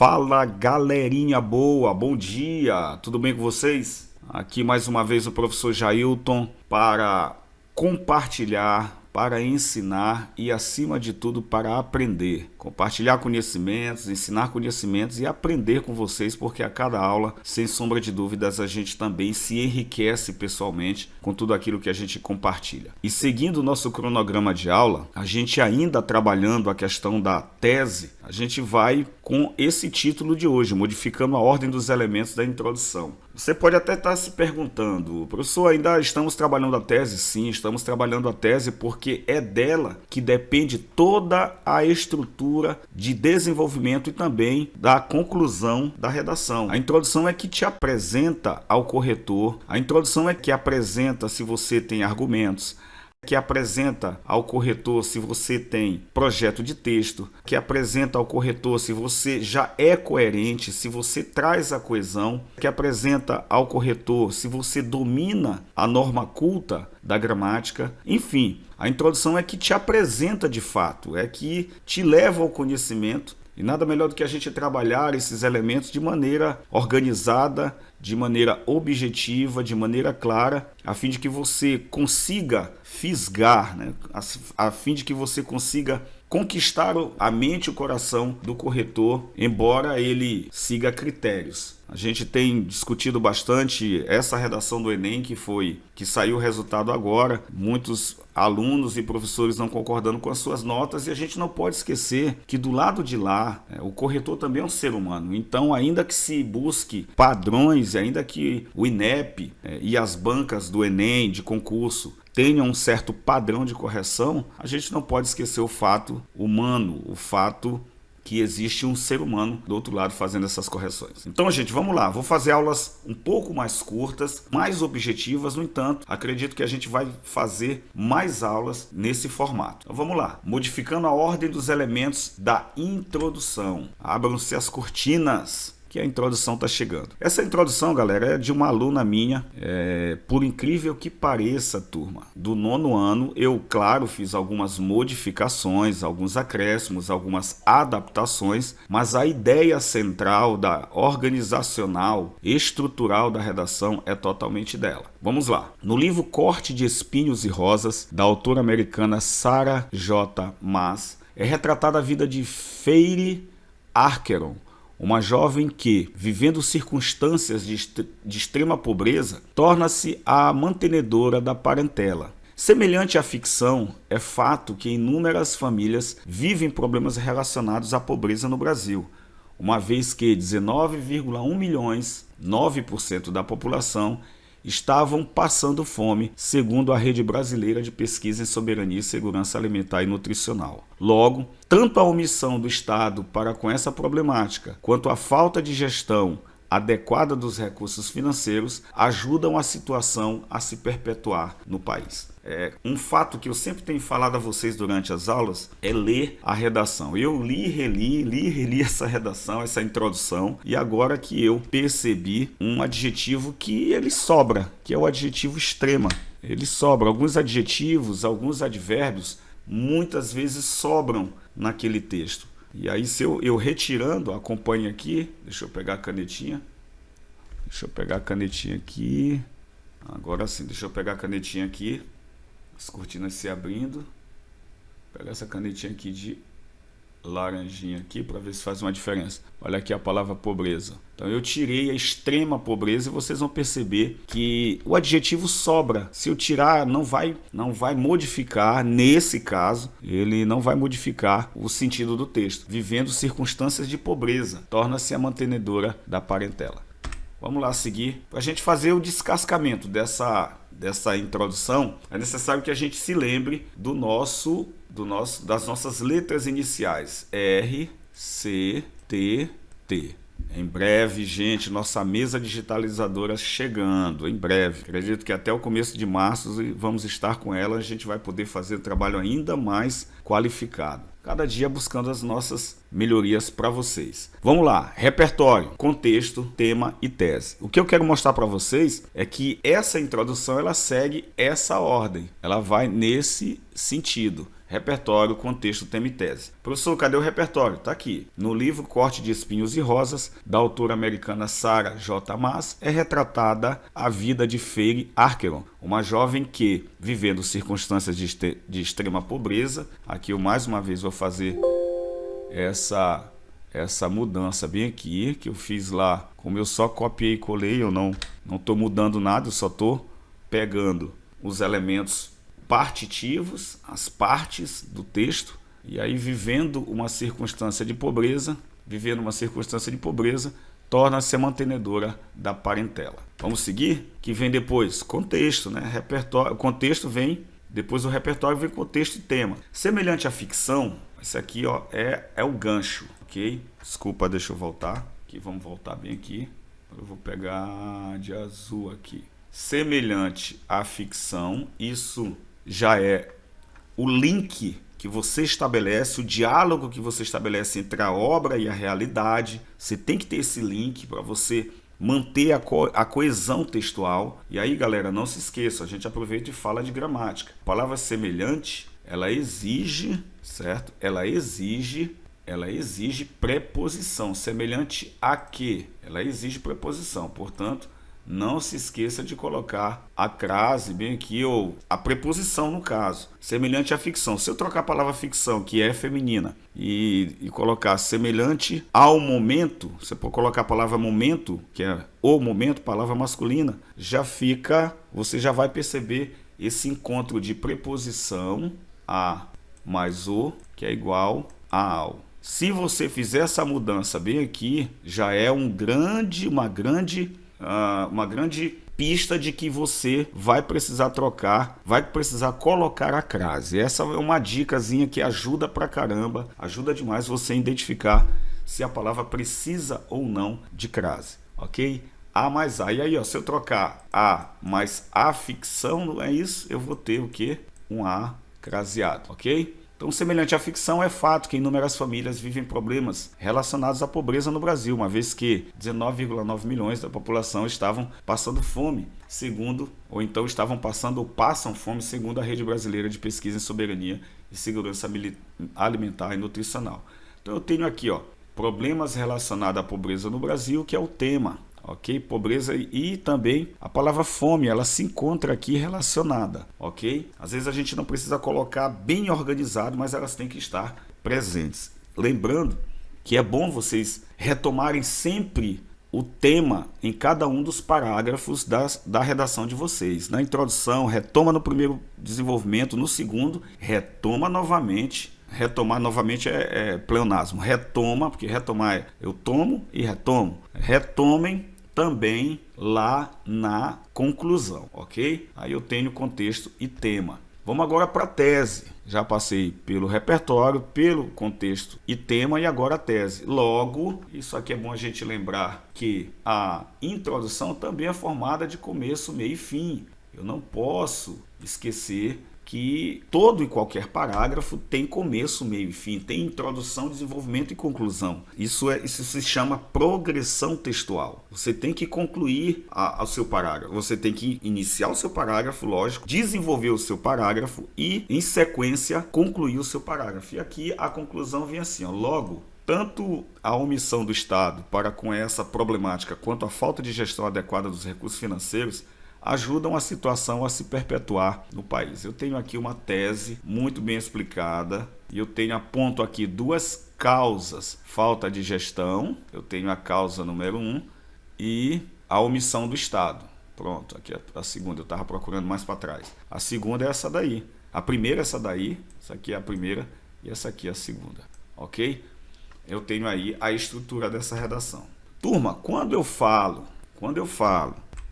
Fala galerinha boa, bom dia, tudo bem com vocês? Aqui mais uma vez o professor Jailton para compartilhar, para ensinar e acima de tudo para aprender. Compartilhar conhecimentos, ensinar conhecimentos e aprender com vocês, porque a cada aula, sem sombra de dúvidas, a gente também se enriquece pessoalmente com tudo aquilo que a gente compartilha. E seguindo o nosso cronograma de aula, a gente ainda trabalhando a questão da tese, a gente vai com esse título de hoje, modificando a ordem dos elementos da introdução. Você pode até estar se perguntando, professor, ainda estamos trabalhando a tese? Sim, estamos trabalhando a tese porque é dela que depende toda a estrutura de desenvolvimento e também da conclusão da redação. A introdução é que te apresenta ao corretor, a introdução é que apresenta se você tem argumentos, que apresenta ao corretor se você tem projeto de texto, que apresenta ao corretor se você já é coerente, se você traz a coesão, que apresenta ao corretor se você domina a norma culta da gramática. Enfim, a introdução é que te apresenta de fato, é que te leva ao conhecimento. E nada melhor do que a gente trabalhar esses elementos de maneira organizada, de maneira objetiva, de maneira clara, a fim de que você consiga fisgar, né? A fim de que você consiga conquistar a mente e o coração do corretor, embora ele siga critérios. A gente tem discutido bastante essa redação do Enem que saiu o resultado agora, muitos alunos e professores não concordando com as suas notas, e a gente não pode esquecer que do lado de lá, o corretor também é um ser humano. Então, ainda que se busque padrões, ainda que o INEP e as bancas do Enem de concurso tenham um certo padrão de correção, a gente não pode esquecer o fato humano, o fato que existe um ser humano do outro lado fazendo essas correções. Então, gente, vamos lá. Vou fazer aulas um pouco mais curtas, mais objetivas. No entanto, acredito que a gente vai fazer mais aulas nesse formato. Então, vamos lá. Modificando a ordem dos elementos da introdução. Abram-se as cortinas, que a introdução está chegando. Essa introdução, galera, é de uma aluna minha, por incrível que pareça, turma, do 9º ano. Eu, claro, fiz algumas modificações, alguns acréscimos, algumas adaptações, mas a ideia central da organizacional, estrutural da redação é totalmente dela. Vamos lá. No livro Corte de Espinhos e Rosas, da autora americana Sarah J. Maas, é retratada a vida de Faye Archeron, uma jovem que, vivendo circunstâncias de extrema pobreza, torna-se a mantenedora da parentela. Semelhante à ficção, é fato que inúmeras famílias vivem problemas relacionados à pobreza no Brasil, uma vez que 19,1 milhões, 9% da população, estavam passando fome, segundo a Rede Brasileira de Pesquisa em Soberania e Segurança Alimentar e Nutricional. Logo, tanto a omissão do Estado para com essa problemática, quanto a falta de gestão adequada dos recursos financeiros ajudam a situação a se perpetuar no país. Um fato que eu sempre tenho falado a vocês durante as aulas é ler a redação. Eu li e reli essa redação, essa introdução, e agora que eu percebi um adjetivo que ele sobra, que é o adjetivo extrema. Ele sobra. Alguns adjetivos, alguns advérbios, muitas vezes sobram naquele texto. E aí, se eu retirando, acompanhe aqui, deixa eu pegar a canetinha. Aqui. Agora sim, deixa eu pegar a canetinha aqui. As cortinas se abrindo. Pega essa canetinha aqui de laranjinha aqui para ver se faz uma diferença. Olha aqui a palavra pobreza. Então eu tirei a extrema pobreza e vocês vão perceber que o adjetivo sobra. Se eu tirar, não vai modificar, nesse caso, ele não vai modificar o sentido do texto. Vivendo circunstâncias de pobreza, torna-se a mantenedora da parentela. Vamos lá seguir. Para a gente fazer o descascamento dessa introdução, é necessário que a gente se lembre das nossas letras iniciais. R, C, T, T. Em breve, gente, nossa mesa digitalizadora chegando, em breve. Acredito que até o começo de março vamos estar com ela, a gente vai poder fazer um trabalho ainda mais qualificado. Cada dia buscando as nossas melhorias para vocês. Vamos lá, repertório, contexto, tema e tese. O que eu quero mostrar para vocês é que essa introdução ela segue essa ordem, ela vai nesse sentido. repertório, contexto, tema e tese. Professor, cadê o repertório? Está aqui. No livro Corte de Espinhos e Rosas, da autora americana Sarah J. Maas, é retratada a vida de Faye Archeron, uma jovem que, vivendo circunstâncias de extrema pobreza, aqui eu mais uma vez vou fazer essa mudança bem aqui, que eu fiz lá, como eu só copiei e colei, eu não estou mudando nada, eu só estou pegando os elementos partitivos, as partes do texto, e aí vivendo uma circunstância de pobreza, torna-se a mantenedora da parentela. Vamos seguir? Que vem depois? Contexto, né? Repertório, contexto vem, depois do repertório vem contexto e tema. Semelhante à ficção, esse aqui ó, é o gancho, ok? Desculpa, deixa eu voltar, aqui, vamos voltar bem aqui. Eu vou pegar de azul aqui. Semelhante à ficção, isso já é o link que você estabelece, o diálogo que você estabelece entre a obra e a realidade. Você tem que ter esse link para você manter a coesão textual. E aí, galera, não se esqueça, a gente aproveita e fala de gramática. A palavra semelhante, ela exige, certo? Ela exige preposição. Semelhante a quê? Ela exige preposição, portanto, não se esqueça de colocar a crase bem aqui, ou a preposição no caso. Semelhante à ficção. Se eu trocar a palavra ficção, que é feminina, e colocar semelhante ao momento, você pode colocar a palavra momento, que é o momento, palavra masculina, já fica, você já vai perceber esse encontro de preposição a mais o, que é igual a ao. Se você fizer essa mudança bem aqui, já é uma grande pista de que você vai precisar trocar, vai precisar colocar a crase. Essa é uma dicasinha que ajuda pra caramba, ajuda demais você identificar se a palavra precisa ou não de crase, ok? A mais A. E aí, ó, se eu trocar A mais a ficção, não é isso? Eu vou ter o quê? Um A craseado, ok? Então, semelhante à ficção, é fato que inúmeras famílias vivem problemas relacionados à pobreza no Brasil, uma vez que 19,9 milhões da população estavam passando fome, passam fome, segundo a Rede Brasileira de Pesquisa em Soberania e Segurança Alimentar e Nutricional. Então, eu tenho aqui, ó, problemas relacionados à pobreza no Brasil, que é o tema. Ok? Pobreza e também a palavra fome, ela se encontra aqui relacionada, ok? Às vezes a gente não precisa colocar bem organizado, mas elas têm que estar presentes. Lembrando que é bom vocês retomarem sempre o tema em cada um dos parágrafos da redação de vocês. Na introdução, retoma no primeiro desenvolvimento, no segundo, retoma novamente. Retomar novamente é pleonasmo. Retoma, porque retomar é eu tomo e retomo. Retomem também lá na conclusão, ok? Aí eu tenho contexto e tema. Vamos agora para a tese. Já passei pelo repertório, pelo contexto e tema e agora a tese. Logo, isso aqui é bom a gente lembrar que a introdução também é formada de começo, meio e fim. Eu não posso esquecer que todo e qualquer parágrafo tem começo, meio e fim, tem introdução, desenvolvimento e conclusão. Isso se chama progressão textual. Você tem que concluir o seu parágrafo, você tem que iniciar o seu parágrafo, lógico, desenvolver o seu parágrafo e, em sequência, concluir o seu parágrafo. E aqui a conclusão vem assim, ó, logo, tanto a omissão do Estado para com essa problemática quanto a falta de gestão adequada dos recursos financeiros ajudam a situação a se perpetuar no país. Eu tenho aqui uma tese muito bem explicada e eu aponto aqui duas causas. Falta de gestão, eu tenho a causa número 1 e a omissão do Estado. Pronto, aqui é a segunda, eu estava procurando mais para trás. A segunda é essa daí. A primeira é essa daí, essa aqui é a primeira e essa aqui é a segunda, ok? Eu tenho aí a estrutura dessa redação. Turma, quando eu falo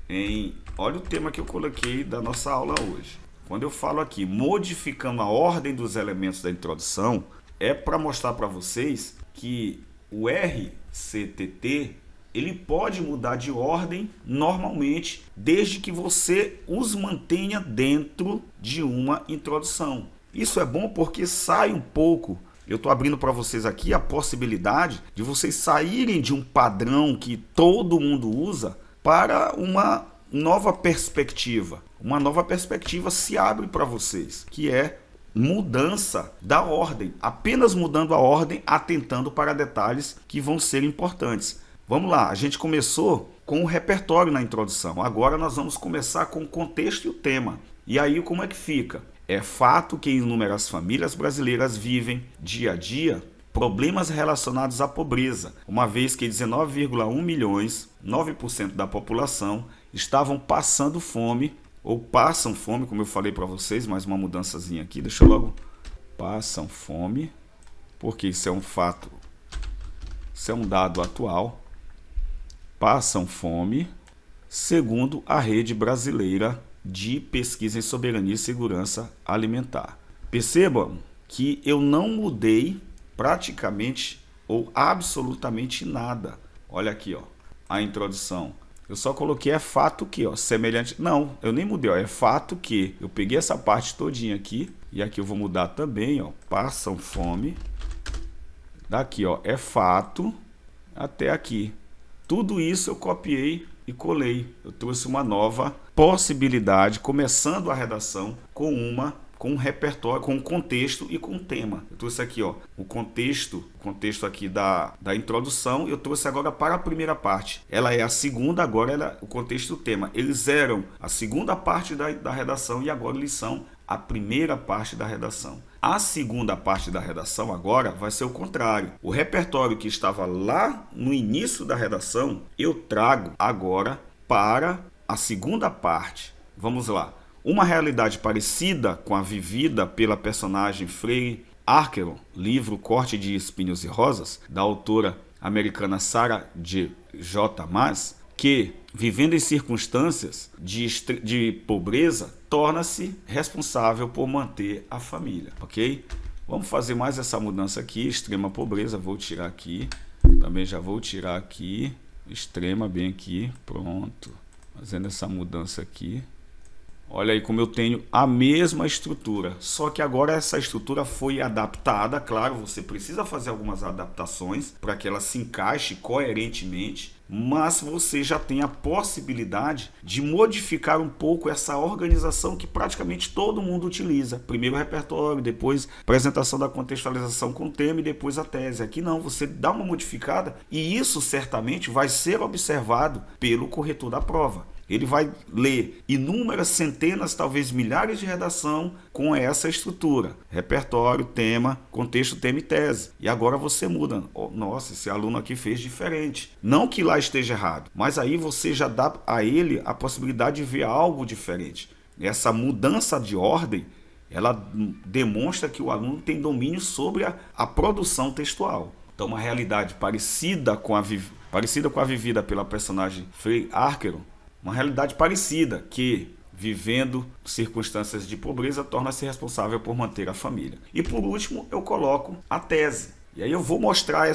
em... Olha o tema que eu coloquei da nossa aula hoje. Quando eu falo aqui, modificando a ordem dos elementos da introdução, é para mostrar para vocês que o RCTT, ele pode mudar de ordem normalmente, desde que você os mantenha dentro de uma introdução. Isso é bom porque sai um pouco. Eu estou abrindo para vocês aqui a possibilidade de vocês saírem de um padrão que todo mundo usa para uma nova perspectiva. Uma nova perspectiva se abre para vocês, que é mudança da ordem, apenas mudando a ordem, atentando para detalhes que vão ser importantes. Vamos lá, a gente começou com o repertório na introdução, agora nós vamos começar com o contexto e o tema. E aí como é que fica? É fato que inúmeras famílias brasileiras vivem dia a dia problemas relacionados à pobreza, uma vez que 19,1 milhões, 9% da população, estavam passando fome ou passam fome, como eu falei para vocês, mais uma mudançazinha aqui, deixa eu logo, passam fome, porque isso é um fato, isso é um dado atual, passam fome, segundo a Rede Brasileira de Pesquisa em Soberania e Segurança Alimentar. Percebam que eu não mudei praticamente ou absolutamente nada. Olha aqui, ó, a introdução. Eu só coloquei é fato que, ó, semelhante... Não, eu nem mudei, ó, é fato que. Eu peguei essa parte todinha aqui, e aqui eu vou mudar também, ó, passam fome. Daqui, ó, é fato, até aqui. Tudo isso eu copiei e colei. Eu trouxe uma nova possibilidade, começando a redação com um repertório, com um contexto e com um tema. Eu trouxe aqui, ó, o contexto aqui da introdução, eu trouxe agora para a primeira parte. Ela é a segunda, agora ela, o contexto e o tema. Eles eram a segunda parte da redação e agora eles são a primeira parte da redação. A segunda parte da redação agora vai ser o contrário. O repertório que estava lá no início da redação, eu trago agora para a segunda parte. Vamos lá. Uma realidade parecida com a vivida pela personagem Freire Archeron, livro Corte de Espinhos e Rosas, da autora americana Sarah J. Maas, que, vivendo em circunstâncias de pobreza, torna-se responsável por manter a família, ok? Vamos fazer mais essa mudança aqui, extrema pobreza, vou tirar aqui, também já vou tirar aqui, extrema bem aqui, pronto, fazendo essa mudança aqui. Olha aí como eu tenho a mesma estrutura, só que agora essa estrutura foi adaptada, claro, você precisa fazer algumas adaptações para que ela se encaixe coerentemente, mas você já tem a possibilidade de modificar um pouco essa organização que praticamente todo mundo utiliza. Primeiro o repertório, depois a apresentação da contextualização com o tema e depois a tese. Aqui não, você dá uma modificada e isso certamente vai ser observado pelo corretor da prova. Ele vai ler inúmeras centenas, talvez milhares de redação com essa estrutura. Repertório, tema, contexto, tema e tese. E agora você muda. Oh, nossa, esse aluno aqui fez diferente. Não que lá esteja errado, mas aí você já dá a ele a possibilidade de ver algo diferente. Essa mudança de ordem, ela demonstra que o aluno tem domínio sobre a produção textual. Então, uma realidade parecida com a vivida pela personagem Freire Archeron, uma realidade parecida que, vivendo circunstâncias de pobreza, torna-se responsável por manter a família. E por último, eu coloco a tese. E aí eu vou mostrar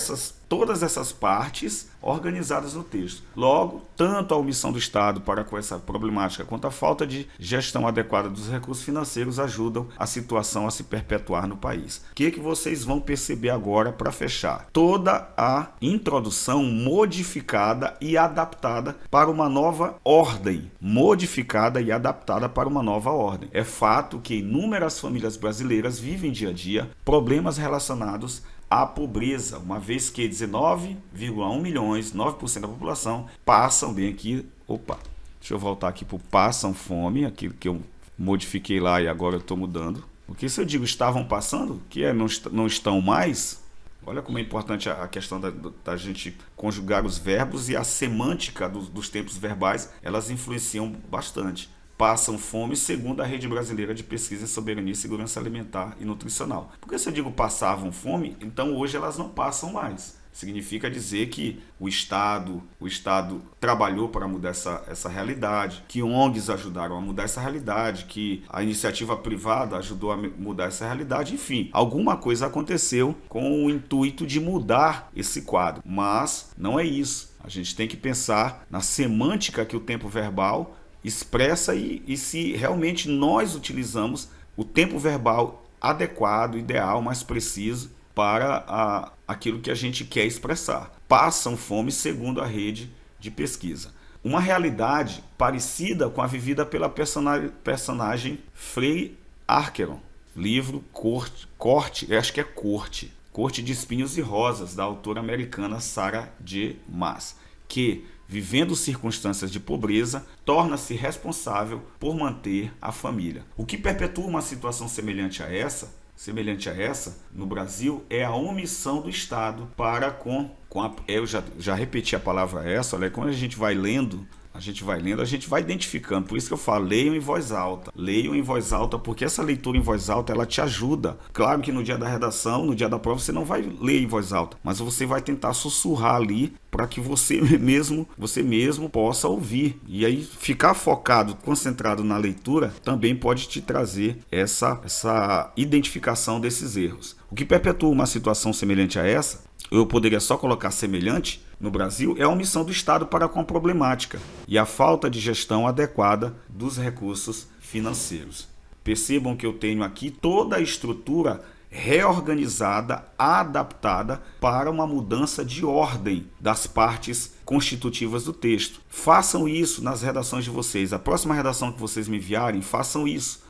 todas essas partes organizadas no texto. Logo, tanto a omissão do Estado para com essa problemática quanto a falta de gestão adequada dos recursos financeiros ajudam a situação a se perpetuar no país. O que vocês vão perceber agora para fechar? Toda a introdução modificada e adaptada para uma nova ordem. Modificada e adaptada para uma nova ordem. É fato que inúmeras famílias brasileiras vivem dia a dia problemas relacionados à pobreza, uma vez que 19,1 milhões, 9% da população, passam bem aqui, deixa eu voltar aqui para o passam fome, aquilo que eu modifiquei lá e agora eu estou mudando, porque se eu digo estavam passando, que não estão mais, olha como é importante a questão da gente conjugar os verbos e a semântica dos tempos verbais, elas influenciam bastante. Passam fome, segundo a Rede Brasileira de Pesquisa em Soberania e Segurança Alimentar e Nutricional. Porque se eu digo passavam fome, então hoje elas não passam mais. Significa dizer que o Estado trabalhou para mudar essa realidade, que ONGs ajudaram a mudar essa realidade, que a iniciativa privada ajudou a mudar essa realidade, enfim, alguma coisa aconteceu com o intuito de mudar esse quadro. Mas não é isso. A gente tem que pensar na semântica que o tempo verbal expressa e se realmente nós utilizamos o tempo verbal adequado, ideal, mais preciso para aquilo que a gente quer expressar. Passam fome, segundo a rede de pesquisa. Uma realidade parecida com a vivida pela personagem Freire Archeron. livro Corte, acho que é Corte de Espinhos e Rosas, da autora americana Sarah J. Maas, que, vivendo circunstâncias de pobreza, torna-se responsável por manter a família. O que perpetua uma situação semelhante a essa no Brasil é a omissão do Estado para com eu já repeti a palavra essa, olha, quando a gente vai lendo, a gente vai identificando. Por isso que eu falo, leiam em voz alta. Leiam em voz alta, porque essa leitura em voz alta, ela te ajuda. Claro que no dia da redação, no dia da prova, você não vai ler em voz alta, mas você vai tentar sussurrar ali para que você mesmo possa ouvir. E aí, ficar focado, concentrado na leitura, também pode te trazer essa identificação desses erros. O que perpetua uma situação semelhante a essa, eu poderia só colocar semelhante, no Brasil, é a omissão do Estado para com a problemática e a falta de gestão adequada dos recursos financeiros. Percebam que eu tenho aqui toda a estrutura reorganizada, adaptada para uma mudança de ordem das partes constitutivas do texto. Façam isso nas redações de vocês. A próxima redação que vocês me enviarem, façam isso.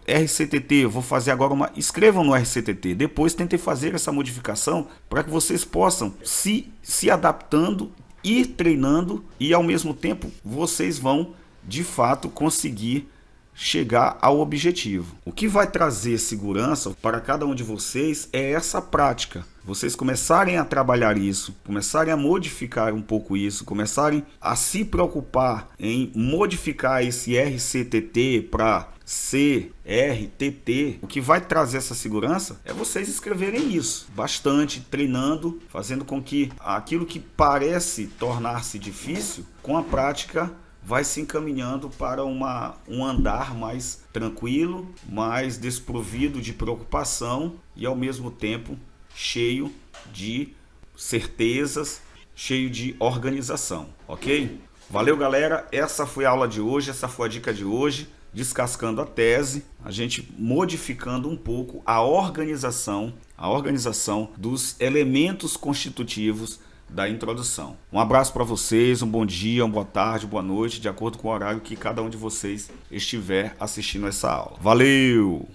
RCTT, eu vou fazer agora escrevam no RCTT. Depois tentem fazer essa modificação para que vocês possam se adaptando, ir treinando e ao mesmo tempo vocês vão de fato conseguir chegar ao objetivo. O que vai trazer segurança para cada um de vocês é essa prática. Vocês começarem a trabalhar isso, começarem a modificar um pouco isso, começarem a se preocupar em modificar esse RCTT para CRTT. O que vai trazer essa segurança é vocês escreverem isso bastante, treinando, fazendo com que aquilo que parece tornar-se difícil, com a prática vai se encaminhando para um andar mais tranquilo, mais desprovido de preocupação e ao mesmo tempo cheio de certezas, cheio de organização, ok? Valeu, galera, essa foi a aula de hoje, essa foi a dica de hoje, descascando a tese, a gente modificando um pouco a organização dos elementos constitutivos da introdução. Um abraço para vocês, um bom dia, uma boa tarde, boa noite, de acordo com o horário que cada um de vocês estiver assistindo essa aula. Valeu!